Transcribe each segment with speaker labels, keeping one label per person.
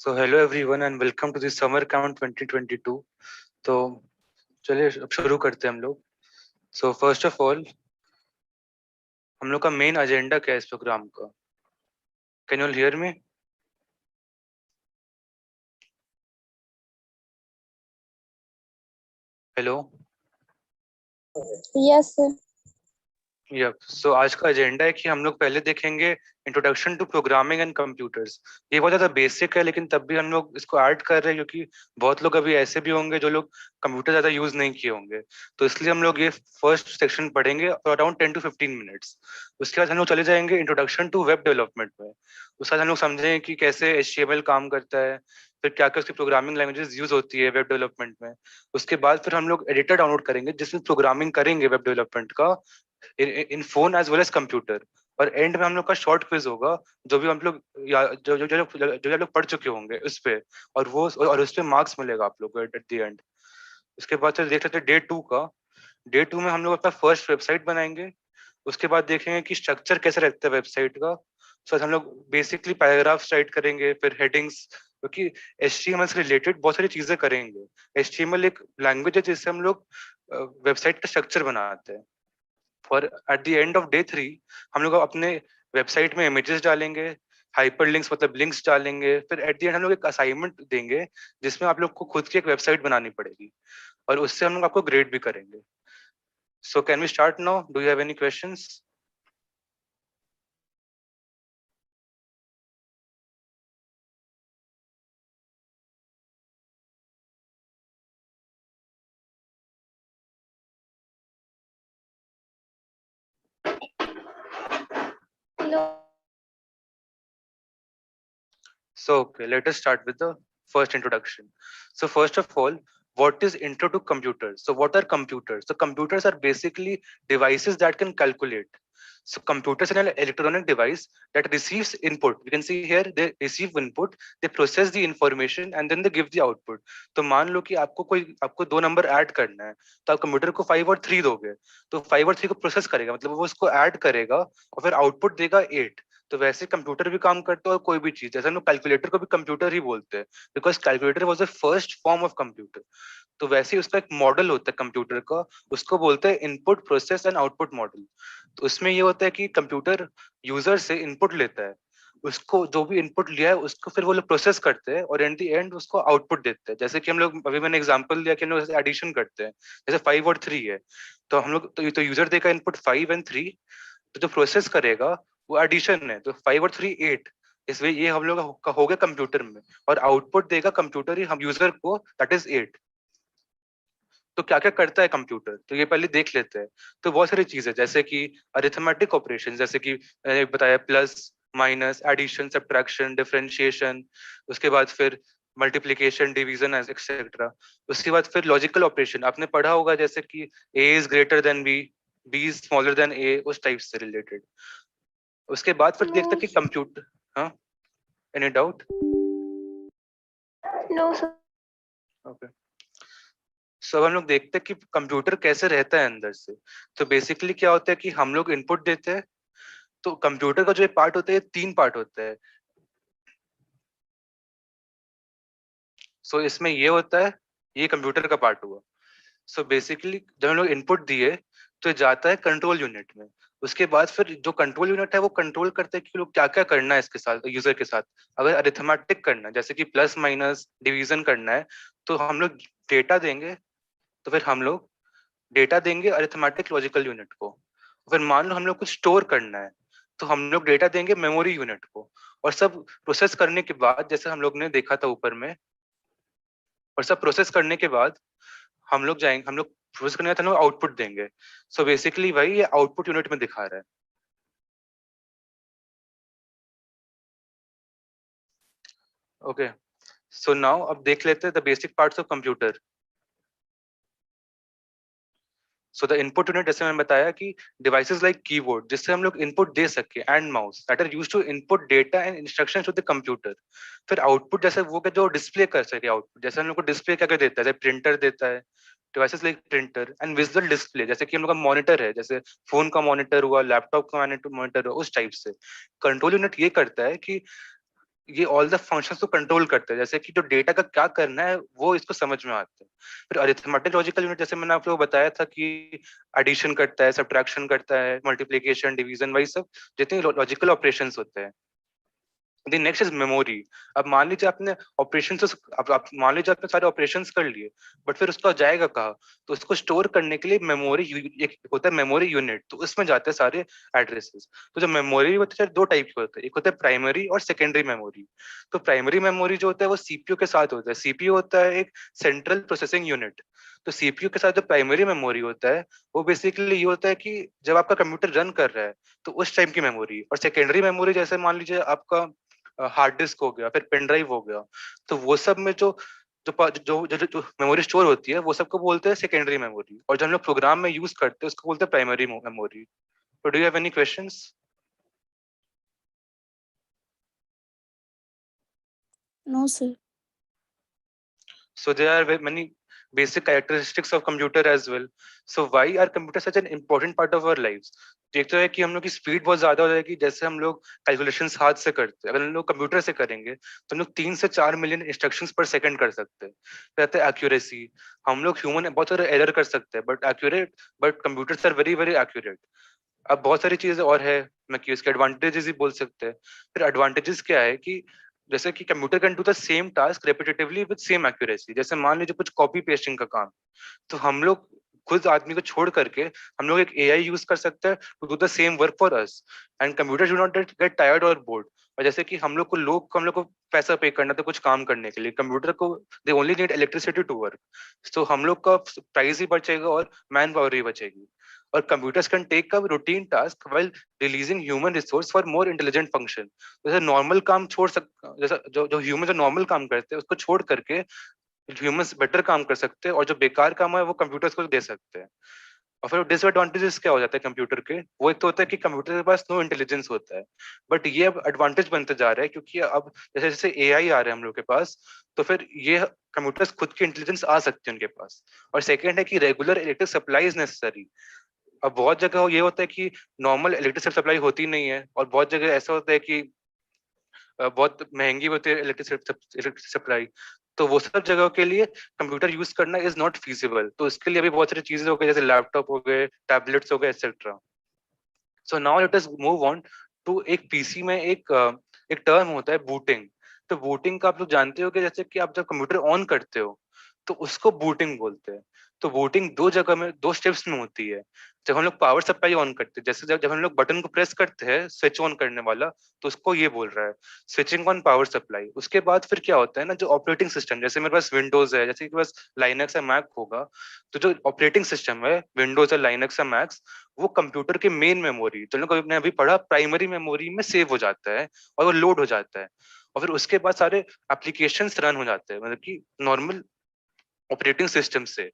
Speaker 1: So hello everyone and welcome to the Summer Camp 2022. तो चलिए अब शुरू करते हैं हम लोग. So first of all, हम लोग का मेन एजेंडा क्या है इस प्रोग्राम का? Can you all hear me? Hello.
Speaker 2: Yes, sir.
Speaker 1: सो आज का एजेंडा है कि हम लोग पहले देखेंगे introduction to programming and computers. ये बहुत ज्यादा बेसिक है लेकिन तब भी हम लोग इसको ऐड कर रहे हैं क्योंकि बहुत लोग अभी ऐसे भी होंगे जो लोग कंप्यूटर ज्यादा यूज नहीं किए होंगे. तो इसलिए हम लोग ये फर्स्ट सेक्शन पढ़ेंगे अराउंड 10 to 15 मिनट्स. उसके बाद हम लोग चले जाएंगे इंट्रोडक्शन टू वेब डेवलपमेंट में. उसके बाद हम लोग समझेंगे कि कैसे HTML काम करता है, फिर क्या क्या उसकी प्रोग्रामिंग लैंग्वेजेस यूज होती है वेब डेवलपमेंट में. उसके बाद फिर हम लोग एडिटर डाउनलोड करेंगे जिसमें प्रोग्रामिंग करेंगे वेब डेवलपमेंट का in phone as well as computer. और एंड में हम लोग का शॉर्ट क्विज होगा जो भी हम लोग जो लोग पढ़ चुके होंगे उस पे. और उस पे मार्क्स मिलेगा आप लोग को एट द एंड. उसके बाद से देख लेते हैं डे 2 का. डे 2 में हम लोग अपना फर्स्ट वेबसाइट बनाएंगे. उसके बाद देखेंगे कि स्ट्रक्चर कैसे रहता है वेबसाइट का. सो हम लोग बेसिकली पैराग्राफ्स राइट करेंगे, फिर हेडिंग्स, क्योंकि HTML से रिलेटेड बहुत सारी चीजें करेंगे. HTML एक लैंग्वेज है जिससे हम लोग वेबसाइट का स्ट्रक्चर बनाते हैं. और at the end of day 3 हम लोग अपने वेबसाइट में इमेजेस डालेंगे, हाइपर लिंक्स मतलब लिंक्स डालेंगे. फिर एट द एंड हम लोग एक असाइनमेंट देंगे जिसमें आप लोग को खुद की एक वेबसाइट बनानी पड़ेगी और उससे हम लोग आपको ग्रेड भी करेंगे. So can we start now? Do you have any questions?
Speaker 2: No.
Speaker 1: So, okay, let us start with the first introduction. So, first of all, what is intro to computers? So, what are computers? So, computers are basically devices that can calculate. So, computers are an electronic device that receives input. You can see here they receive input, they process the information, and then they give the output. तो मान लो कि आपको दो number add करना है, तो आप computer को 5 और 3 दोगे, तो 5 और 3 को प्रोसेस करेगा, मतलब वो उसको ऐड करेगा और फिर आउटपुट देगा 8. तो वैसे कंप्यूटर भी काम करता है और कोई भी चीज, जैसे हम लोग कैलकुलेटर को भी कंप्यूटर ही बोलते हैं because calculator was the first form of computer. तो वैसे ही उसका एक मॉडल होता है कंप्यूटर का, उसको बोलते हैं input process and output model. तो उसमें ये होता है कि कंप्यूटर यूजर से इनपुट लेता है, उसको जो भी इनपुट लिया है उसको फिर वो लोग प्रोसेस करते हैं और एट द एंड उसको आउटपुट देते हैं. जैसे कि हम लोग अभी मैंने एग्जांपल दिया कि हम लोग एडिशन करते हैं, जैसे 5 और 3 है, तो हम लोग तो यूजर देगा इनपुट 5 और 3, तो जो प्रोसेस करेगा वो एडिशन है, तो 5 और 3 8. इसलिए ये हम लोग का हो गया कंप्यूटर में, और आउटपुट देगा कंप्यूटर ही हम यूजर को, दैट इज 8. तो क्या क्या करता है कंप्यूटर, तो ये पहले देख लेते हैं. तो बहुत सारी चीजें जैसे कि अरिथमेटिक ऑपरेशन, जैसे कि मैंने बताया plus minus addition subtraction differentiation. उसके बाद फिर मल्टीप्लिकेशन डिवीजन एक्सेट्रा. उसके बाद फिर लॉजिकल ऑपरेशन आपने पढ़ा होगा, जैसे कि A is greater than B, B is smaller than A, उस टाइप से रिलेटेड. उसके बाद फिर देखते
Speaker 2: No.
Speaker 1: हैं कि कंप्यूटर. हाँ, any doubt?
Speaker 2: No, sir.
Speaker 1: Okay. So अब हम लोग देखते हैं कि कंप्यूटर कैसे रहता है अंदर से. तो बेसिकली क्या होता है कि हम लोग इनपुट देते हैं. तो कंप्यूटर का जो पार्ट होता है 3 पार्ट होता है. सो इसमें ये होता है, ये कंप्यूटर का पार्ट हुआ. सो बेसिकली जब हम लोग इनपुट दिए तो ये जाता है कंट्रोल यूनिट में. उसके बाद फिर जो कंट्रोल यूनिट है वो कंट्रोल करता है कि लोग क्या क्या करना है इसके साथ, यूजर के साथ. अगर अरिथमेटिक करना है जैसे कि प्लस माइनस डिवीजन करना है, तो हम लोग डेटा देंगे. तो फिर हम लोग डेटा देंगे अरिथमेटिक लॉजिकल यूनिट को. फिर मान लो हम लोग कुछ स्टोर करना है, तो हम लोग डेटा देंगे मेमोरी यूनिट को. और सब प्रोसेस करने के बाद, जैसे हम लोग ने देखा था ऊपर में, और सब प्रोसेस करने के बाद हम लोग प्रोसेस करने के बाद हम लोग आउटपुट देंगे. सो बेसिकली वही ये आउटपुट यूनिट में दिखा रहा है. ओके. सो नाउ अब देख लेते हैं the basic parts of computer. So the input unit, जैसे मैंने बताया कि डिवाइसेस लाइक कीबोर्ड जिससे हम लोग इनपुट दे सके, and mouse that are used to input data and instructions to the computer. फिर आउटपुट जैसे वो के जो डिस्प्ले कर सके आउटपुट, जैसे हम लोग को डिस्प्ले क्या क्या देता है, जैसे प्रिंटर देता है, devices like printer and visual display, जैसे कि हम लोग का मॉनिटर है, जैसे फोन का मॉनिटर हुआ, लैपटॉप का मॉनिटर हुआ, उस टाइप से. कंट्रोल यूनिट ये करता है कि ये ऑल द फंक्शंस को कंट्रोल करता है, जैसे कि जो डेटा का क्या करना है वो इसको समझ में आता है। फिर अरिथमेटिक लॉजिकल यूनिट, जैसे मैंने आप लोगों को बताया था कि एडिशन करता है, सब्ट्रैक्शन करता है, मल्टीप्लिकेशन, डिवीजन, वही सब जितने लॉजिकल ऑपरेशंस होते हैं। The next is memory. अब मान लीजिए आपने ऑपरेशन से आप मान लीजिए आपने सारे ऑपरेशंस कर लिए, बट फिर उसका जाएगा कहाँ? तो उसको स्टोर करने के लिए मेमोरी एक होता है मेमोरी यूनिट, तो उसमें जाते हैं सारे एड्रेसेस। तो जो मेमोरी होते हैं दो टाइप के होते हैं, एक होता है प्राइमरी और सेकेंडरी मेमोरी। तो प्राइमरी मेमोरी जो होता है वो सीपीयू के साथ होता है। सीपीयू होता है एक सेंट्रल प्रोसेसिंग यूनिट। तो सीपीयू के साथ जो प्राइमरी मेमोरी होता है वो बेसिकली ये होता है कि जब आपका कंप्यूटर रन कर रहा है तो उस टाइम की मेमोरी। और सेकेंडरी मेमोरी जैसे मान लीजिए आपका हार्ड डिस्क हो गया, फिर पेन ड्राइव हो गया, तो वो सब में जो जो मेमोरी स्टोर होती है वो सबको बोलते हैं सेकेंडरी मेमोरी, और जो हम लोग प्रोग्राम में यूज करते हैं उसको बोलते हैं प्राइमरी मेमोरी। तो do you have any questions?
Speaker 2: No, sir.
Speaker 1: So there are many basic characteristics of computer as well. So why are computers such an important part of our lives? तो एक तो है कि हम लोग की स्पीड बहुत ज्यादा हो जाएगी, जैसे हम लोग कैलकुलेशंस हाथ से करते हैं, अगर हम लोग कंप्यूटर से करेंगे तो हम लोग 3 से 4 मिलियन इंस्ट्रक्शंस पर सेकंड कर सकते हैं। रहता है एक्यूरेसी, हम लोग ह्यूमन बहुत सारे एरर कर सकते हैं but computers are very very accurate. अब बहुत सारी चीजें और है, मैं कि उसके एडवांटेजेस ही बोल सकते हैं। फिर एडवांटेजेस क्या है कि जैसे कि computer can do the same task repetitively with same accuracy. जैसे मान लीजिए कुछ कॉपी पेस्टिंग का काम, तो हम लोग खुद आदमी को छोड़ करके हम लोग एक एआई यूज कर सकते हैं to do the same work for us, and computer do not get tired और बोर्ड। और जैसे कि हम लोग को पैसा पे करना था कुछ काम करने के लिए, कंप्यूटर को they only need electricity to work. तो हम लोग का प्राइस ही बचेगा और मैन पावर ही बचेगी। और computers can take up routine task while releasing human resource for more intelligent function. जैसे नॉर्मल काम छोड़ सक जैसा जो जो ह्यूमन जो नॉर्मल काम करते हैं उसको छोड़ करके ह्यूमंस बेटर काम कर सकते हैं, और जो बेकार काम है वो कंप्यूटर्स को दे सकते हैं। और फिर डिसएडवांटेजेस क्या हो जाता है कंप्यूटर के? वो एक तो होता है कि कंप्यूटर के पास नो इंटेलिजेंस होता है, बट ये अब एडवांटेज बनते जा रहा है क्योंकि अब जैसे जैसे एआई आ रहे हैं हम लोग के पास, तो फिर ये कंप्यूटर्स खुद की इंटेलिजेंस आ सकती है उनके पास। और सेकेंड है कि regular electric supply is necessary. अब बहुत जगह ये होता है कि नॉर्मल इलेक्ट्रिक सप्लाई होती नहीं है, और बहुत जगह ऐसा होता है कि बहुत महंगी होती है इलेक्ट्रिक सप्लाई। तो वो सब जगहों के लिए कंप्यूटर यूज करना इज नॉट फीजिबल। तो इसके लिए अभी बहुत सारी चीजें हो गई, जैसे लैपटॉप हो गए, टैबलेट्स हो गए, etcetera. So now let us move on to एक पीसी में एक टर्म होता है बूटिंग। तो बूटिंग का आप लोग जानते हो कि जैसे कि आप जब कंप्यूटर ऑन करते हो तो उसको बूटिंग बोलते हैं। तो बूटिंग दो जगह में, दो स्टेप्स में होती है। जब हम लोग पावर सप्लाई ऑन करते हैं, जैसे जब हम लोग बटन को प्रेस करते हैं स्विच ऑन करने वाला, तो उसको ये बोल रहा है स्विचिंग ऑन पावर सप्लाई। उसके बाद फिर क्या होता है ना, जो ऑपरेटिंग सिस्टम, जैसे मेरे पास विंडोज है, जैसे कि बस लाइनक्स या मैक होगा, तो जो ऑपरेटिंग सिस्टम है विंडोज या लाइनक्स या मैक्स, वो कंप्यूटर के मेन मेमोरी जो लोग ने अभी पढ़ा प्राइमरी मेमोरी में सेव हो जाता है और वो लोड हो जाता है। और फिर उसके बाद सारे एप्लीकेशंस रन हो जाते हैं, मतलब कि नॉर्मल ऑपरेटिंग सिस्टम से।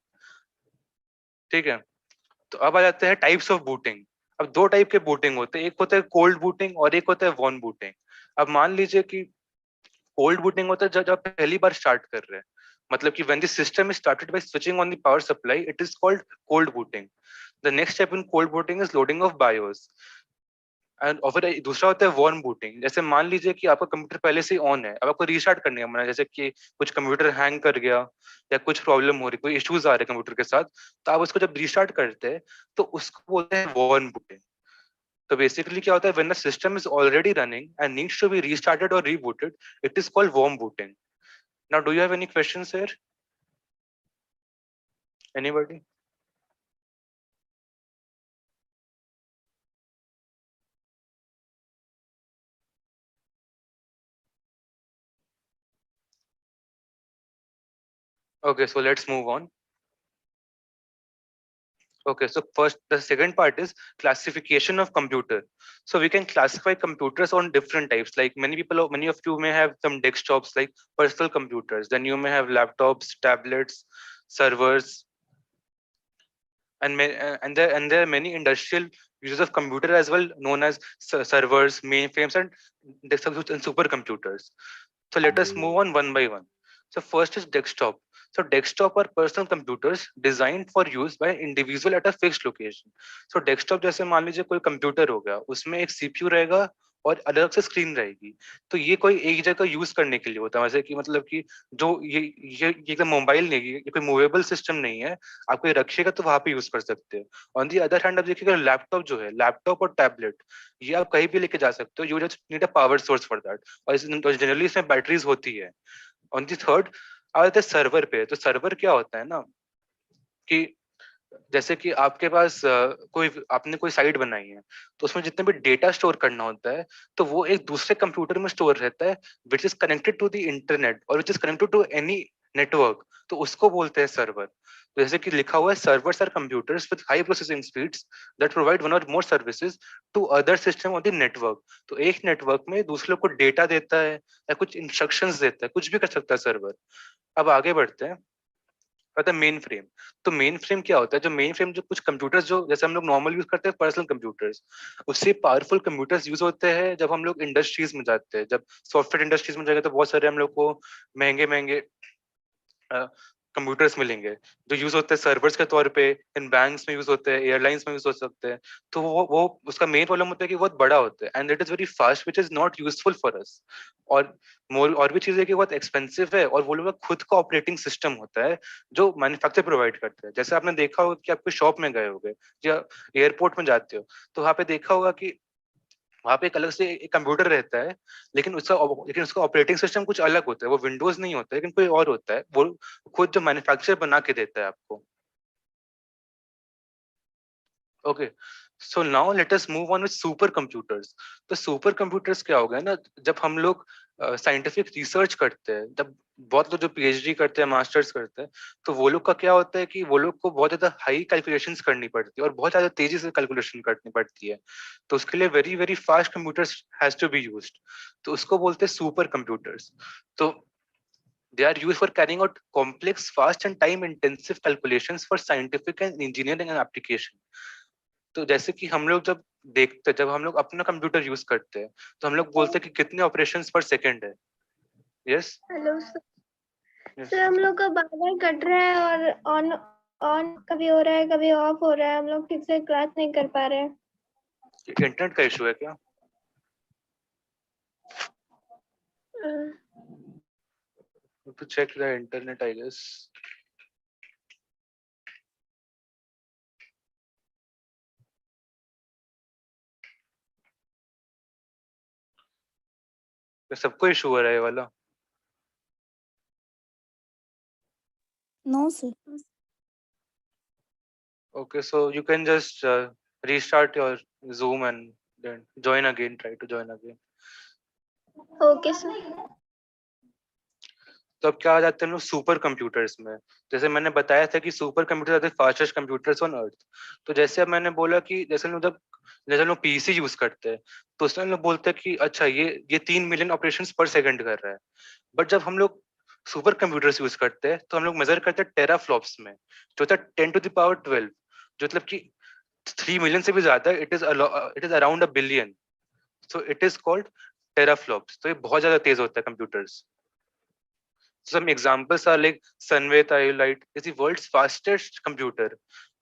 Speaker 1: ठीक है, तो अब आ जाते हैं टाइप्स ऑफ बूटिंग। अब दो टाइप के बूटिंग होते हैं, एक होता है कोल्ड बूटिंग और एक होता है वार्म बूटिंग। अब मान लीजिए कि कोल्ड बूटिंग होता है जब आप पहली बार स्टार्ट कर रहे हैं, मतलब कि when the system is started by switching on the power supply, it is called cold booting. The next step in cold booting is loading of BIOS. And और फिर दूसरा होता है वार्म बूटिंग। जैसे मान लीजिए कि आपका कंप्यूटर पहले से ऑन है, अब आपको रीस्टार्ट करने का मन है, जैसे कि कुछ कंप्यूटर हैंग कर गया या कुछ प्रॉब्लम हो रही, कोई इश्यूज आ रहे हैं कंप्यूटर के साथ, तो आप उसको जब रीस्टार्ट करते हैं तो उसको बोलते हैं वार्म बूटिंग। तो बेसिकली क्या होता है, when the system is already running and needs to be restarted और rebooted, it is called warm booting. Now do you have any questions here? Anybody? Okay, so let's move on. Okay, so first, the second part is classification of computer. So we can classify computers on different types. Like many of you may have some desktops like personal computers. Then you may have laptops, tablets, servers, and there are many industrial uses of computer as well, known as servers, mainframes, and desktops and supercomputers. So let us move on one by one. So first is desktop. So desktop are personal computers designed for use by individual at a fixed location. So desktop जैसे मान लीजिए कोई computer हो गया, उसमें एक CPU रहेगा और अलग से स्क्रीन रहेगी। तो ये कोई एक जगह यूज करने के लिए होता है, वैसे कि मतलब कि जो ये एकदम मोबाइल नहीं है, ये कोई मूवेबल सिस्टम नहीं है, आपको ये रखिएगा तो वहां पे यूज कर सकते हो। ऑन दी अदर हैंड आप देखिएगा लैपटॉप जो है, लैपटॉप और टैबलेट, ये आप कहीं भी लेके जा सकते हो, you just need a power source for that, और जनरली इसमें बैटरीज होती है। ऑन दी थर्ड आ जाते हैं सर्वर पे। तो सर्वर क्या होता है ना कि जैसे कि आपके पास कोई आपने कोई साइट बनाई है, तो उसमें जितने भी डेटा स्टोर करना होता है, तो वो एक दूसरे कंप्यूटर में स्टोर रहता है, which is connected to the internet और which is connected to any network, तो उसको बोलते हैं सर्वर। तो जैसे कि लिखा हुआ है, servers are computers with high processing speeds that provide one or more services to other system of the network. तो एक नेटवर्क में दूसरे को डेटा देता है या कुछ इंस्ट्रक्शंस देता है, कुछ भी कर सकता है सर्वर। अब आगे बढ़ते हैं, पता है मेन फ्रेम। तो मेन फ्रेम क्या होता है? जो मेन फ्रेम, जो कुछ कंप्यूटर्स जो जैसे हम लोग नॉर्मल यूज करते हैं पर्सनल कंप्यूटर्स, उससे पावरफुल कंप्यूटर्स यूज होते हैं जब हम लोग इंडस्ट्रीज में जाते हैं। जब सॉफ्टवेयर इंडस्ट्रीज में जाएंगे तो बहुत सारे हम लोग को महंगे महंगे कंप्यूटर्स मिलेंगे जो यूज होते हैं सर्वर्स के तौर पे, इन बैंक्स में यूज होते हैं, एयरलाइंस में यूज हो सकते हैं। तो वो उसका मेन प्रॉब्लम होता है कि बहुत बड़ा होता है and it is very fast which is not useful for us. और मोर और भी चीजें कि बहुत एक्सपेंसिव है, और वो लोग का खुद का ऑपरेटिंग सिस्टम होता है जो मैन्युफैक्चर प्रोवाइड करते हैं। जैसे आपने देखा होगा कि आप कोई शॉप में गए होगे या एयरपोर्ट में जाते हो, तो वहां पे देखा होगा कि वहां पे एक अलग से एक कंप्यूटर रहता है, लेकिन उसका ऑपरेटिंग सिस्टम कुछ अलग होता है, वो विंडोज नहीं होता है लेकिन कोई और होता है, वो खुद जो मैन्युफैक्चर बना के देता है आपको। Okay, so now let us move on with super computers. तो सुपर कंप्यूटर्स क्या हो गया ना, जब हम लोग साइंटिफिक रिसर्च करते हैं, जब बहुत लोग जो पीएचडी करते हैं, मास्टर्स करते हैं, तो वो लोग का क्या होता है कि वो लोग को बहुत ज्यादा हाई कैलकुलेशंस करनी पड़ती है और बहुत ज्यादा तेजी से कैलकुलेशन करनी पड़ती है। तो उसके लिए very very fast computers has to be used. तो उसको बोलते हैं सुपर कंप्यूटर्स। तो they are used for carrying out complex, fast and time intensive calculations for scientific and engineering and application। तो जैसे कि हम लोग जब देखते, जब हम लोग अपना कंप्यूटर यूज करते हैं, तो हम लोग बोलते हैं कि कितने ऑपरेशंस पर सेकंड है। Yes
Speaker 3: hello sir.
Speaker 1: Yes.
Speaker 3: Sir हम लोग का बार बार कट रहा है और ऑन ऑन कभी हो रहा है कभी ऑफ हो रहा है, हम लोग ठीक से क्लास नहीं कर पा रहे हैं।
Speaker 1: इंटरनेट का इशू है क्या? to check the internet, I guess. सबको इशू हो रहा है ये वाला?
Speaker 2: No, sir.
Speaker 1: Okay, so you can just restart your Zoom and then join again. Try to join again.
Speaker 3: Okay sir.
Speaker 1: तो अब क्या आ जाते हैं हम लोग सुपर कंप्यूटर्स में। जैसे मैंने बताया था कि super computer are the fastest computers on earth. तो जैसे अब मैंने बोला कि जैसे हम लोग जैसे हम लोग पीसी यूज करते हैं, तो उसमें हम लोग बोलते हैं कि अच्छा ये 3 मिलियन ऑपरेशंस पर सेकंड कर रहा है। बट जब हम लोग सुपर कंप्यूटर्स यूज करते हैं, तो हम लोग मेजर करते हैं टेराफ्लॉप्स में, जो होता है 10 to the power 12, जो मतलब कि 3 मिलियन से भी ज्यादा। It is around a billion. So it is called teraflops. तो ये बहुत ज्यादा तेज होता है computers. Some examples are like Sunway Thyolite is the world's fastest computer।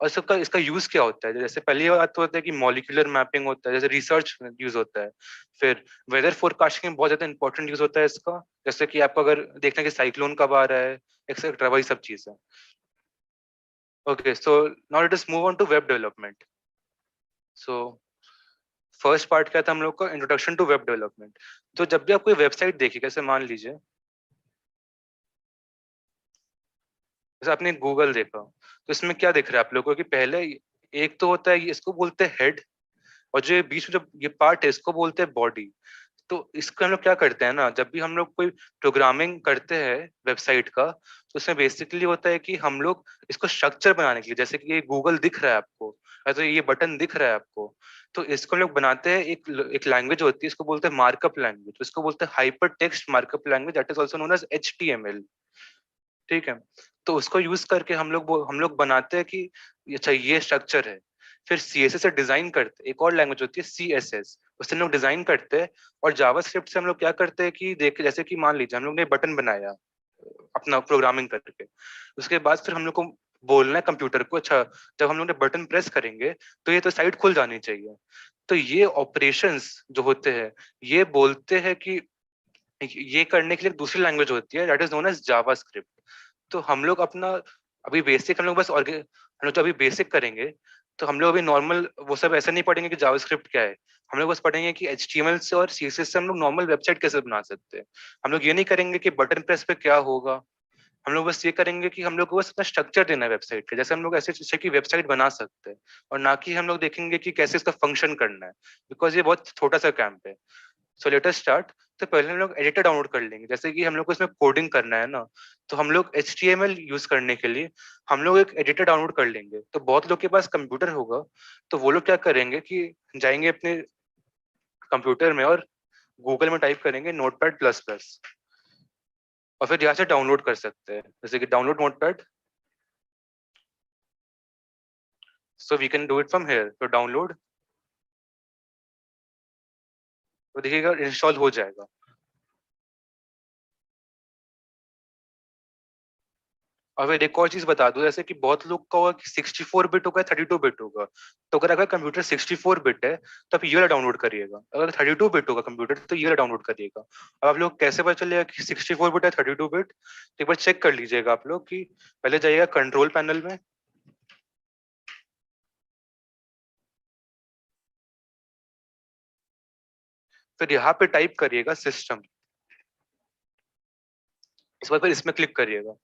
Speaker 1: और सबका इसका यूज क्या होता है? जैसे पहली बात तो होता है कि मॉलिक्यूलर मैपिंग होता है, जैसे रिसर्च में यूज होता है। फिर वेदर फोरकास्टिंग में बहुत ज्यादा इंपॉर्टेंट यूज होता है इसका, जैसे कि आपको अगर देखना है कि साइक्लोन कब आ रहा है, एक्सेट्रा, वही सब चीज है। Okay, so now let us move on to web development. So first part क्या था हम लोग का? Introduction to web development. तो जब भी आप कोई वेबसाइट देखिए, जैसे मान लीजिए जैसे आपने गूगल देखा, तो इसमें क्या दिख रहा है आप लोगों को कि पहले एक तो होता है, इसको बोलते हैं हेड, और जो ये बीच में जो ये पार्ट है इसको बोलते हैं बॉडी। तो इसको हम लोग क्या करते हैं ना, जब भी हम लोग कोई प्रोग्रामिंग करते हैं वेबसाइट का, तो उसमें बेसिकली होता है कि हम लोग इसको स्ट्रक्चर बनाने के लिए, जैसे कि ये गूगल दिख रहा है आपको, या तो ये बटन दिख रहा है आपको, तो इसको हम लोग बनाते हैं, एक लैंग्वेज होती है, इसको बोलते हैं मार्कअप लैंग्वेज, इसको बोलते हैं hyper text markup language, that is also known as HTML। ठीक है, तो उसको यूज करके हम लोग बनाते हैं कि अच्छा ये स्ट्रक्चर है। फिर CSS से डिजाइन करते हैं, एक और लैंग्वेज होती है CSS, उससे हम लोग डिजाइन करते हैं। और जावास्क्रिप्ट से हम लोग क्या करते हैं कि देख, जैसे कि मान लीजिए हम लोग ने बटन बनाया अपना प्रोग्रामिंग करके, उसके बाद फिर हम लोग को बोलना है कंप्यूटर को, अच्छा जब हम लोग ने बटन प्रेस करेंगे तो ये तो साइट खुल जानी चाहिए। तो ये ऑपरेशंस जो होते हैं, ये बोलते हैं कि ये करने के लिए एक दूसरी लैंग्वेज होती है, that is known as JavaScript. तो हम लोग अपना अभी बेसिक हम लोग बस हम लोग जो अभी बेसिक करेंगे, तो हम लोग अभी नॉर्मल वो सब ऐसा नहीं पढ़ेंगे कि जावास्क्रिप्ट क्या है। हम लोग बस पढ़ेंगे कि एचटीएमएल से और सीएसएस से हम लोग नॉर्मल वेबसाइट कैसे बना सकते हैं। हम लोग ये नहीं करेंगे कि बटन प्रेस पे क्या होगा। हम लोग बस ये करेंगे कि हम लोग को बस अपना स्ट्रक्चर देना है वेबसाइट का, जैसे हम लोग ऐसे अच्छे की वेबसाइट बना सकते हैं, और ना कि हम लोग देखेंगे कि कैसे इसका फंक्शन करना है, बिकॉज ये बहुत छोटा सा कैंप है। So let us start. तो पहले हम लोग एडिटर डाउनलोड कर लेंगे, जैसे कि हम लोग को इसमें कोडिंग करना है ना, तो हम लोग HTML यूज करने के लिए हम लोग एक एडिटर डाउनलोड कर लेंगे। तो बहुत लोग के पास कंप्यूटर होगा, तो वो लोग क्या करेंगे कि जाएंगे अपने कंप्यूटर में और गूगल में टाइप करेंगे नोटपैड प्लस प्लस, और फिर यहाँ से डाउनलोड कर सकते हैं, जैसे कि download notepad. So we can do it from here. तो डाउनलोड, तो देखिएगा इंस्टॉल हो जाएगा। और फिर एक और चीज बता दूं, जैसे कि बहुत लोग का होगा कि 64 बिट होगा, 32 बिट होगा। तो अगर कंप्यूटर 64 बिट है तो आप ये वाला डाउनलोड करिएगा, अगर 32 बिट होगा कंप्यूटर तो ये वाला डाउनलोड करिएगा। अब आप लोग कैसे पता चलेगा कि 64 बिट है 32 बिट? तो एक बार चेक कर लीजिएगा आप लोग कि पहले जाइएगा कंट्रोल पैनल में, फिर यहाँ पे टाइप करिएगा सिस्टम, इस बार फिर इसमें क्लिक करिएगा।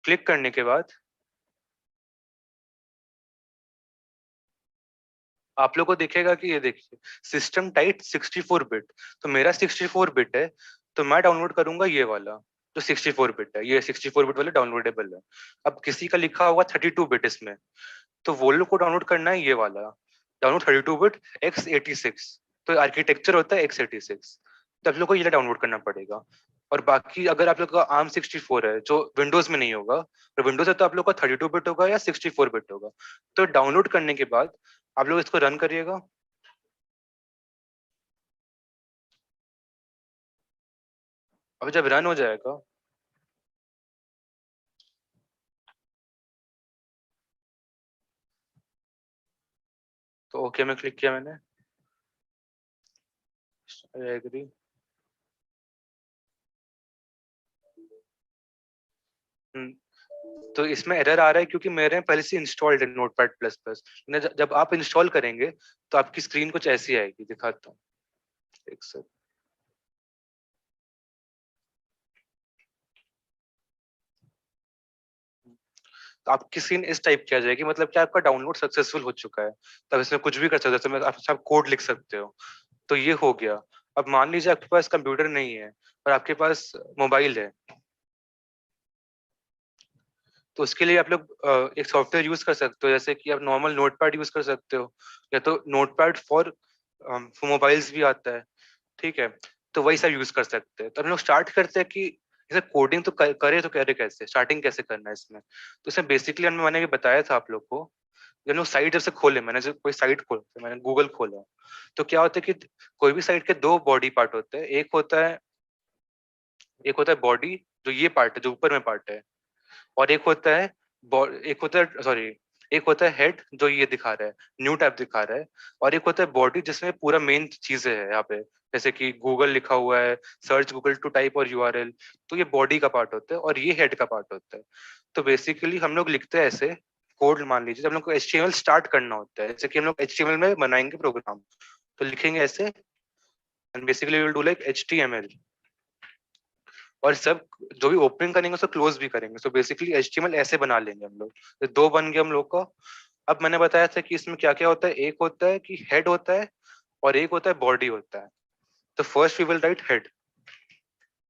Speaker 1: क्लिक करने के बाद आप लोग को दिखेगा कि ये देखिए सिस्टम टाइप 64 बिट। तो मेरा 64 बिट है, तो मैं डाउनलोड करूंगा ये वाला जो 64 बिट है, ये 64 बिट वाला डाउनलोडेबल है। अब किसी का लिखा होगा 32 बिट इसमें, तो वो लोग को डाउनलोड करना है ये वाला डाउनलोड 32 बिट x86। तो आर्किटेक्चर होता है x86, तो आप लोग को ये डाउनलोड करना पड़ेगा। और बाकी अगर आप लोग का ARM 64 है जो विंडोज में नहीं होगा, तो विंडोज है तो आप लोग का 32 बिट होगा या 64 बिट होगा। तो डाउनलोड करने के बाद आप लोग इसको रन करिएगा। अब जब रन हो जाएगा, तो ओके में क्लिक किया मैंने, एग्री। तो इसमें एरर आ रहा है क्योंकि मेरे में पहले से इंस्टॉल्ड है नोटपैड प्लस प्लस। जब आप इंस्टॉल करेंगे तो आपकी स्क्रीन कुछ ऐसी आएगी, दिखाता हूँ एक सेकंड। तो आपकी स्क्रीन इस टाइप की आ जाएगी, मतलब कि आपका डाउनलोड सक्सेसफुल हो चुका है। तब इसमें कुछ भी कर सकते हो, जैसे आप कोड लिख सकते हो। तो ये हो गया। अब मान लीजिए आपके पास कंप्यूटर नहीं है और आपके पास मोबाइल है, तो उसके लिए आप लोग एक सॉफ्टवेयर यूज कर सकते हो, जैसे कि आप नॉर्मल नोटपैड यूज कर सकते हो, या तो नोटपैड फॉर मोबाइल्स भी आता है। ठीक है, तो वही सब यूज कर सकते हैं। तो हम लोग स्टार्ट करते हैं कि जैसे कोडिंग तो करे तो करे कैसे, स्टार्टिंग कैसे करना है इसमें। तो इसमें बेसिकली मैंने भी बताया था आप लोग को, जब लोग साइट जब से खोले, मैंने जब कोई साइट खोलते मैंने गूगल खोला, तो क्या होता है कि कोई भी साइट के दो बॉडी पार्ट होते हैं। एक होता है बॉडी, जो ये पार्ट है जो ऊपर में पार्ट है, और एक होता है हेड जो ये दिखा रहा है, न्यू टैब दिखा रहा है। और एक होता है बॉडी जिसमें पूरा मेन चीजें है यहाँ पे, जैसे कि गूगल लिखा हुआ है, सर्च गूगल टू टाइप और यूआरएल। तो ये बॉडी का पार्ट होता है और ये हेड का पार्ट होता है। तो बेसिकली हम लोग लिखते हैं ऐसे कोड, मान लीजिए जब हम लोग को HTML स्टार्ट करना होता है, जैसे कि हम लोग HTML में बनाएंगे प्रोग्राम, तो लिखेंगे ऐसे, and basically will do like HTML, और सब जो भी ओपनिंग करेंगे उसको क्लोज भी करेंगे। सो बेसिकली HTML ऐसे बना लेंगे हम लोग। तो दो बन गए हम लोग का। अब मैंने बताया था कि इसमें क्या क्या होता है, एक होता है कि हेड होता है और एक होता है बॉडी होता है। तो first we will write head,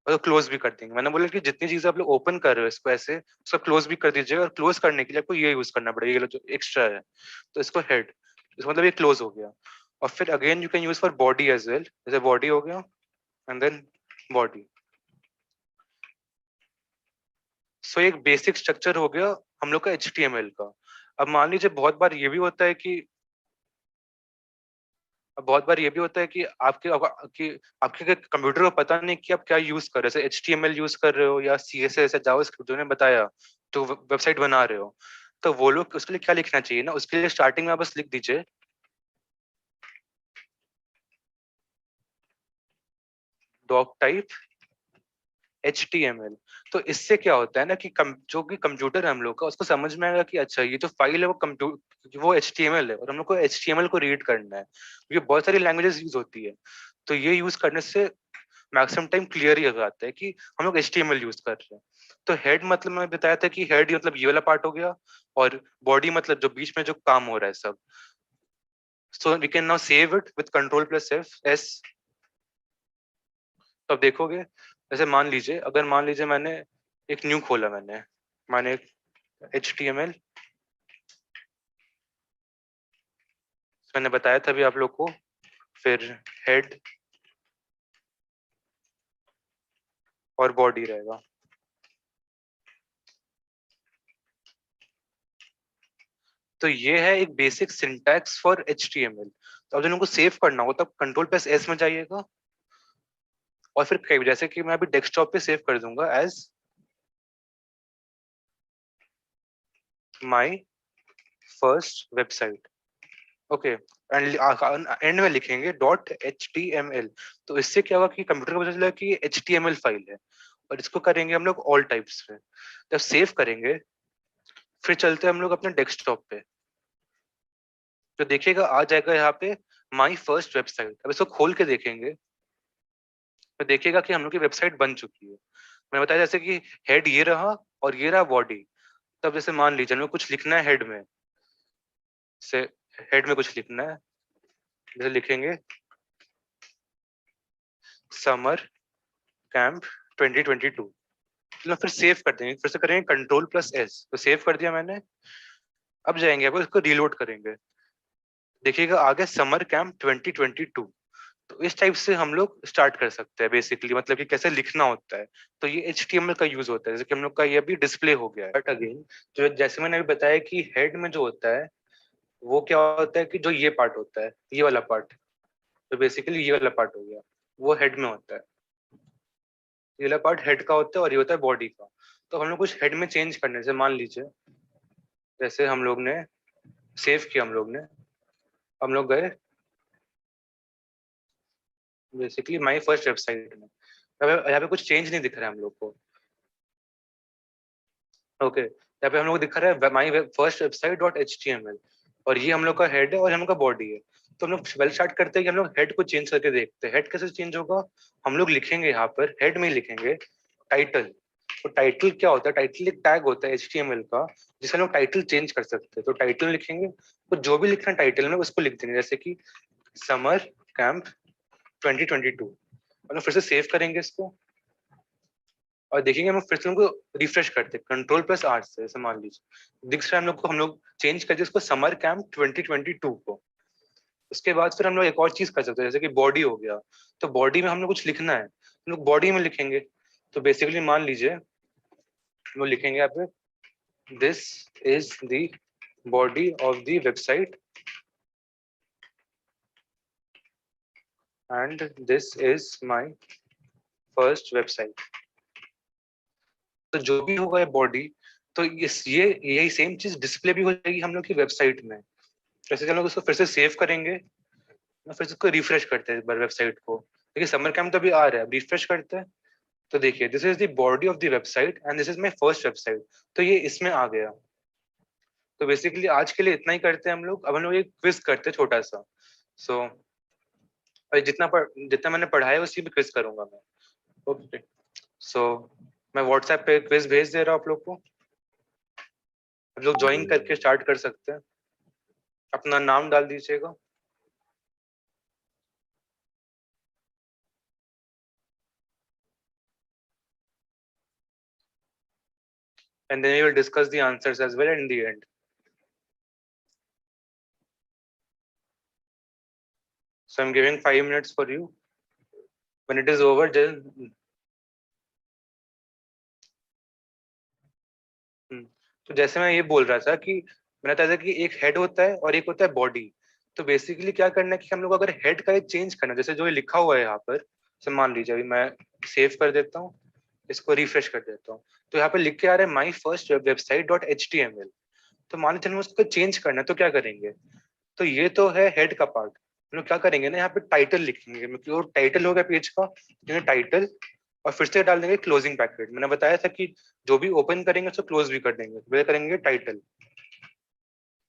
Speaker 1: और क्लोज भी कर देंगे। मैंने बोला कि जितनी चीजें आप लोग ओपन कर रहे हो इसको ऐसे, उसका क्लोज भी कर दीजिएगा, और क्लोज करने के लिए आपको ये यूज करना पड़ेगा, ये जो एक्स्ट्रा है। तो इसको हेड, इसका मतलब ये क्लोज हो गया। और फिर again you can use for body as well, जैसे बॉडी हो गया एंड देन बॉडी। सो एक बेसिक स्ट्रक्चर हो गया हम लोग का HTML का। अब मान लीजिए बहुत बार ये भी होता है कि अब बहुत बार ये भी होता है कि आपके कंप्यूटर को पता नहीं कि आप क्या यूज कर रहे हो, जैसे HTML यूज कर रहे हो या CSS या जावास्क्रिप्ट जो ने बताया, तो वेबसाइट बना रहे हो, तो वो लोग उसके लिए क्या लिखना चाहिए ना, उसके लिए स्टार्टिंग में आप बस लिख दीजिए डॉक टाइप HTML। तो इससे क्या होता है ना कि जो कि कंप्यूटर है हम लोग का, उसको समझ में आएगा कि अच्छा ये जो फाइल है वो कंप्यूटर वो HTML है और हम लोग को HTML को रीड करना है, क्योंकि बहुत सारी लैंग्वेजेस यूज होती है। तो ये यूज करने से मैक्सिमम टाइम क्लियर ही हो जाता है कि हम लोग HTML यूज कर रहे हैं। तो हेड मतलब मैं बताया था कि हेड मतलब ये वाला पार्ट हो गया, और बॉडी मतलब जो बीच में जो काम हो रहा है सब। So we can now save it with Ctrl+F S। तो अब देखोगे, जैसे मान लीजिए, अगर मान लीजिए मैंने एक न्यू खोला, मैंने एक HTML, मैंने बताया था अभी आप लोग को, फिर हेड और बॉडी रहेगा। तो ये है एक बेसिक सिंटैक्स फॉर HTML। तो अब जब उनको सेव करना हो तब Ctrl+S में जाइएगा, और फिर जैसे कि मैं अभी डेस्कटॉप पे सेव कर दूंगा as my first website. Okay, end में लिखेंगे .html। तो इससे क्या होगा कि कंप्यूटर को पता चला कि ये HTML फाइल है, और इसको करेंगे हम लोग ऑल टाइप्स पे। जब सेव करेंगे फिर चलते हैं हम लोग अपने डेस्कटॉप पे, तो देखिएगा आ जाएगा यहाँ पे माय फर्स्ट वेबसाइट। अब इसको खोल के देखेंगे तो देखिएगा कि हम लोग की वेबसाइट बन चुकी है। मैंने बताया जैसे कि हेड ये रहा और ये रहा बॉडी। तब जैसे मान लीजिए हमें कुछ लिखना है हेड में, से हेड में कुछ लिखना है, जैसे लिखेंगे समर कैंप 2022। चलो फिर सेव कर देंगे, फिर से करेंगे Ctrl+S, तो सेव कर दिया मैंने। अब जाएंगे अब इसको रीलोड करेंगे, देखिएगा आ गया समर कैंप 2022। तो इस टाइप से हम लोग स्टार्ट कर सकते हैं बेसिकली, मतलब कि कैसे लिखना होता है। तो ये HTML का यूज होता है, जैसे कि हम लोग का ये अभी डिस्प्ले हो गया है। बट अगेन जो जैसे मैंने अभी बताया कि हेड में जो होता है वो क्या होता है कि जो ये पार्ट होता है, ये वाला पार्ट, तो बेसिकली ये वाला पार्ट हो गया, वो हेड में होता है। ये वाला पार्ट हेड का होता है और ये होता है बॉडी का। तो हम लोग कुछ हेड में चेंज करने से, मान लीजिए जैसे हम लोग ने सेव किया, हम लोग गए बेसिकली माई फर्स्ट वेबसाइट में। यहाँ पे कुछ चेंज नहीं दिख रहा है हम लोग को। ओके, यहाँ पे हम लोग को दिख रहा है माई फर्स्ट वेबसाइट .html, और ये हम लोग का हेड है और हम लोग का बॉडी है। तो हम लोग वेल स्टार्ट करते हैं कि हम लोग हेड को चेंज करके देखते हैं। हेड कैसे चेंज होगा, हम लोग लिखेंगे यहाँ पर हेड में ही लिखेंगे टाइटल। तो टाइटल क्या होता है, टाइटल एक टैग होता है HTML का, जिससे हम लोग टाइटल चेंज कर सकते हैं। तो टाइटल लिखेंगे, तो जो भी लिखना है टाइटल में उसको लिख देंगे, जैसे कि समर कैंप 2022। और फिर से सेव करेंगे इसको, और देखेंगे हम फिर से उनको रिफ्रेश करते हैं Ctrl+R से। जैसे मान लीजिए दिख रहा है हम लोग को, हम लोग चेंज कर दिया इसको समर कैंप 2022 को। उसके बाद फिर हम लोग एक और चीज कर सकते हैं, जैसे कि बॉडी हो गया। तो बॉडी में हम लोग कुछ लिखना है, हम लोग बॉडी में लिखेंगे। तो बेसिकली मान लीजिए हम लोग लिखेंगे यहाँ पे this is the body of the website and this is my first website. तो जो भी होगा ये बॉडी, तो ये यही सेम चीज डिस्प्ले भी हो जाएगी हम लोग की वेबसाइट में। जैसे हम लोग उसको फिर से सेव करेंगे, फिर से उसको रिफ्रेश करते हैं एक बार वेबसाइट को। देखिए समर कैंप तो अभी आ रहा है, अब रिफ्रेश करते हैं। तो देखिए this is the body of the website and this is my first website. तो ये इसमें आ गया। तो बेसिकली आज के लिए इतना ही करते हैं हम लोग। अब हम लोग एक क्विज करते हैं छोटा सा। सो जितना मैंने पढ़ा है उसी पे क्विज करूंगा मैं। ओके, सो मैं व्हाट्सएप पे क्विज भेज दे रहा हूँ आप लोग को, आप लोग ज्वाइन करके स्टार्ट कर सकते हैं। अपना नाम डाल दीजिएगा। And then we will discuss the answers as well in the end. So I'm giving 5 minutes for you. When it is over, just तो जैसे मैं ये बोल रहा था कि मैंने बताया था कि एक हेड होता है और एक होता है बॉडी। तो बेसिकली क्या करना है कि हम लोग अगर हेड का चेंज करना, जैसे जो ये लिखा हुआ है यहाँ पर, जैसे मान लीजिए अभी मैं सेव कर देता हूँ, इसको रिफ्रेश कर देता हूँ, तो यहाँ पे लिख के आ रहा है माई फर्स्ट वेबसाइट डॉट HTML। तो मान लीजिए हमें उसको चेंज करना है, तो क्या करेंगे? तो ये तो है हेड का पार्ट। हम लोग क्या करेंगे ना, यहाँ पे टाइटल लिखेंगे, मतलब टाइटल होगा पेज का, टाइटल, और फिर से डाल देंगे क्लोजिंग ब्रैकेट। मैंने बताया था कि जो भी ओपन करेंगे उसको क्लोज भी कर देंगे, तो करेंगे टाइटल।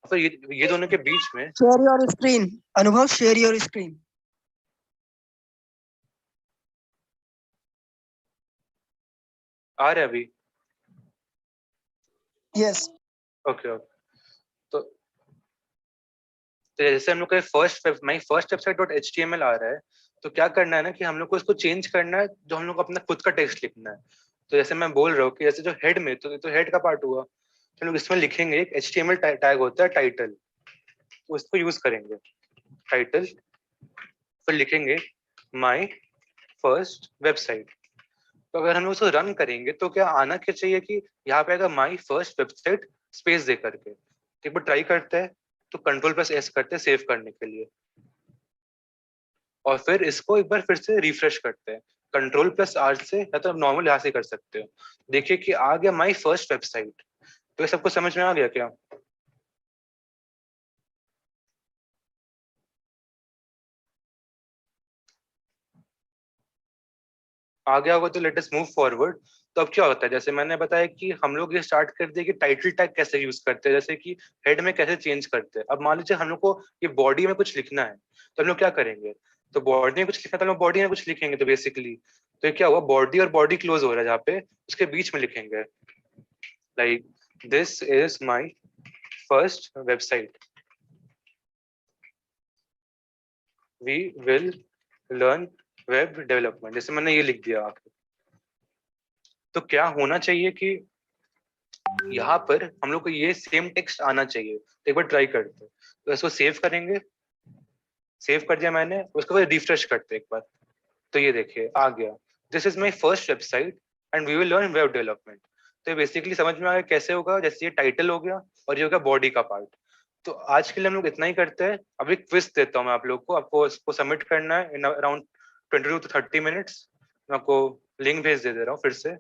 Speaker 1: फिर ये दोनों के बीच में
Speaker 4: शेयर योर स्क्रीन। अनुभव, शेयर योर स्क्रीन।
Speaker 1: आ रहा है अभी?
Speaker 4: यस।
Speaker 1: Okay okay. तो जैसे हम लोग का first my first website dot HTML आ रहा है, तो क्या करना है ना कि हम लोग को इसको चेंज करना है, जो हम लोग को अपना खुद का टेक्स्ट लिखना है। तो जैसे मैं बोल रहा हूँ कि जैसे जो हेड में, तो हेड का पार्ट हुआ, तो हम लोग इसमें लिखेंगे एक HTML टैग होता है टाइटल, तो उसको यूज करेंगे टाइटल, फिर लिखेंगे माई फर्स्ट वेबसाइट। तो अगर हम लोग उसको रन करेंगे तो क्या आना क्या चाहिए कि यहाँ पे आएगा माई फर्स्ट वेबसाइट स्पेस दे करके। एक बार ट्राई करते हैं, तो Ctrl+S करते हैं सेव करने के लिए, और फिर इसको एक बार फिर से रिफ्रेश करते हैं Ctrl+R से, या तो नॉर्मल यहाँ से कर सकते हो। देखिए कि आ गया माई फर्स्ट वेबसाइट। तो ये सबको समझ में आ गया क्या? आ गया होगा तो लेट अस मूव फॉरवर्ड। तो अब क्या होता है, जैसे मैंने बताया कि हम लोग ये स्टार्ट कर दिए कि टाइटल टैग कैसे यूज करते हैं, जैसे कि हेड में कैसे चेंज करते हैं। अब मान लीजिए हम लोग को ये बॉडी में कुछ लिखना है, तो हम लोग क्या करेंगे? तो बॉडी में कुछ लिखना, तो हम लोग बॉडी में कुछ लिखेंगे। तो बेसिकली तो ये क्या हुआ, बॉडी और बॉडी क्लोज हो रहा है, जहाँ पे उसके बीच में लिखेंगे like this is my first website, we will learn web development, जैसे मैंने ये लिख दिया आके। तो क्या होना चाहिए कि यहाँ पर हम लोग को ये सेम टेक्स्ट आना चाहिए। तो एक बार ट्राई करते हैं, तो इसको सेव करेंगे, सेव कर दिया मैंने, उसके बाद रिफ्रेश करते हैं एक बार, तो ये देखिए आ गया, this is my first website and we will learn web development. तो ये बेसिकली समझ में आ गया कैसे होगा, जैसे ये टाइटल हो गया और ये हो गया बॉडी का पार्ट। तो आज के लिए हम लोग इतना ही करते हैं। अभी क्विज देता हूँ मैं आप लोग को, आपको इसको सबमिट करना है इन अराउंड 22 to 30 minutes। मैं आपको लिंक भेज दे रहा हूँ फिर से।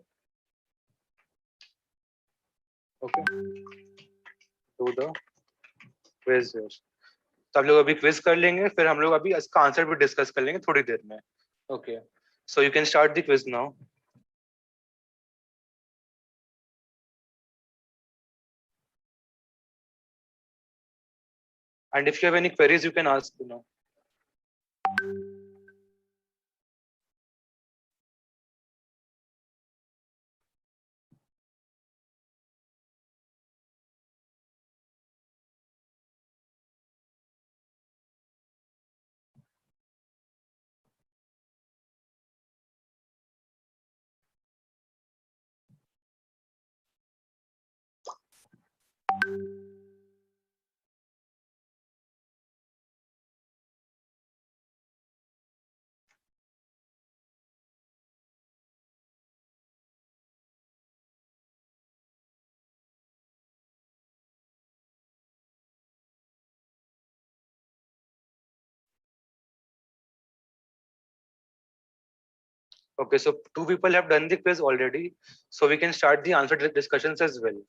Speaker 1: Okay, to the quiz. तो आप लोग अभी क्विज कर लेंगे, फिर हम लोग अभी इसका आंसर भी डिस्कस कर लेंगे थोड़ी देर में। Okay, so you can start the quiz now. And if you have any queries, you can ask now. Okay, so two people have done the quiz already, so we can start the answer discussions as well.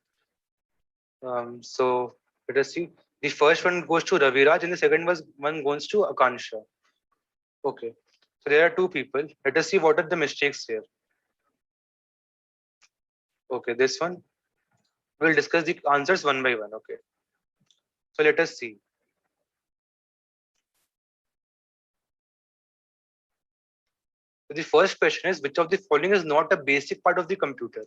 Speaker 1: So let us see. The first one goes to Raviraj, and the second one goes to Akansha. Okay, so there are two people. Let us see what are the mistakes here. Okay, this one. We'll discuss the answers one by one. Okay, so let us see. So the first question is which of the following is not a basic part of the computer?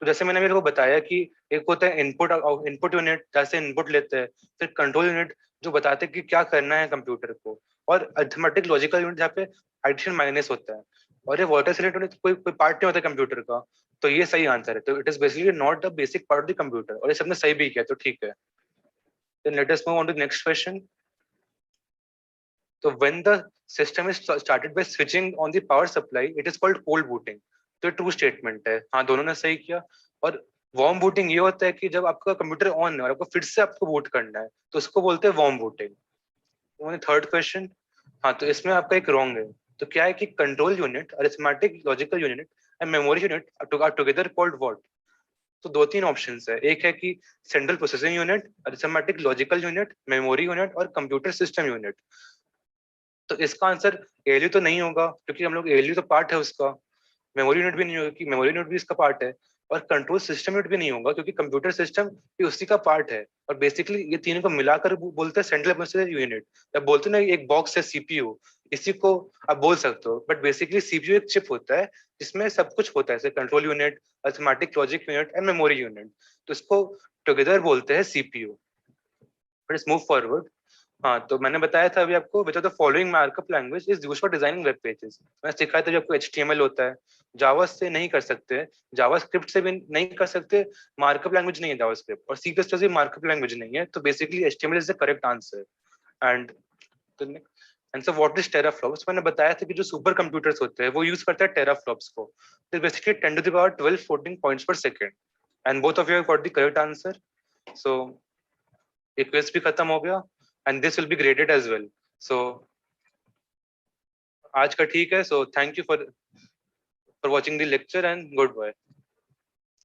Speaker 1: तो जैसे मैंने मेरे को बताया कि एक होता है इनपुट यूनिट, जैसे इनपुट लेते हैं, फिर कंट्रोल यूनिट जो बताते हैं कि क्या करना है कंप्यूटर को, और अरिथमेटिक लॉजिकल यूनिट जहाँ पे एडिशन माइनस होता है, और ये वाटर से रिलेटेड कोई पार्ट नहीं होता कंप्यूटर का। तो ये सही आंसर है। तो it is basically not the basic part of the computer, और ये सबने सही भी किया, तो ठीक है। Then let us move on to the next question. So when the system is started by switching on the power supply, it is called cold booting. तो ये ट्रू स्टेटमेंट है, हाँ दोनों ने सही किया। और वार्म बूटिंग ये होता है कि जब आपका कंप्यूटर ऑन है और आपको फिर से आपको बूट करना है, तो उसको बोलते हैं वार्म बूटिंग। थर्ड क्वेश्चन, हाँ तो इसमें आपका एक रॉन्ग है। तो क्या है कि control unit, arithmetic logical unit and memory unit are together called what? तो दो तीन ऑप्शंस है, एक है कि central processing unit, arithmetic logical unit, memory unit और कंप्यूटर सिस्टम यूनिट। तो इसका आंसर एएलयू तो नहीं होगा, क्योंकि हम लोग एएलयू तो पार्ट है उसका। मेमोरी यूनिट भी नहीं होगा, क्योंकि मेमोरी यूनिट भी इसका पार्ट है। और कंट्रोल सिस्टम यूनिट भी नहीं होगा, क्योंकि कंप्यूटर सिस्टम भी उसी का पार्ट है। और बेसिकली ये तीनों को मिलाकर बोलते हैं सेंट्रल प्रोसेसर यूनिट, या बोलते हैं ना एक बॉक्स है सीपीयू, इसी को आप बोल सकते हो। बट बेसिकली सीपीयू एक चिप होता है जिसमें सब कुछ होता है, जैसे control unit, arithmetic logic unit and memory unit. तो इसको टुगेदर बोलते हैं सीपीयू। Let's move forward. हाँ तो मैंने बताया था अभी आपको, which are the following markup language is used for designing web pages. मैंने सिखाया था, आपको HTML होता है, जावा से नहीं कर सकते, जावास्क्रिप्ट से भी नहीं कर सकते, मार्कअप लैंग्वेज नहीं है जावास्क्रिप्ट, और C++ भी मार्कअप लैंग्वेज नहीं है। तो basically HTML is the correct answer. And so what is teraflops? मैंने बताया था कि जो सुपर कंप्यूटर्स होते हैं वो यूज करते हैं टेराफ्लॉप्स को। तो basically 10⁻12 points per second. And both of you have got the correct answer. So ये क्विज भी खत्म हो गया, and this will be graded as well. So आज का ठीक है। So thank you for watching the lecture and goodbye.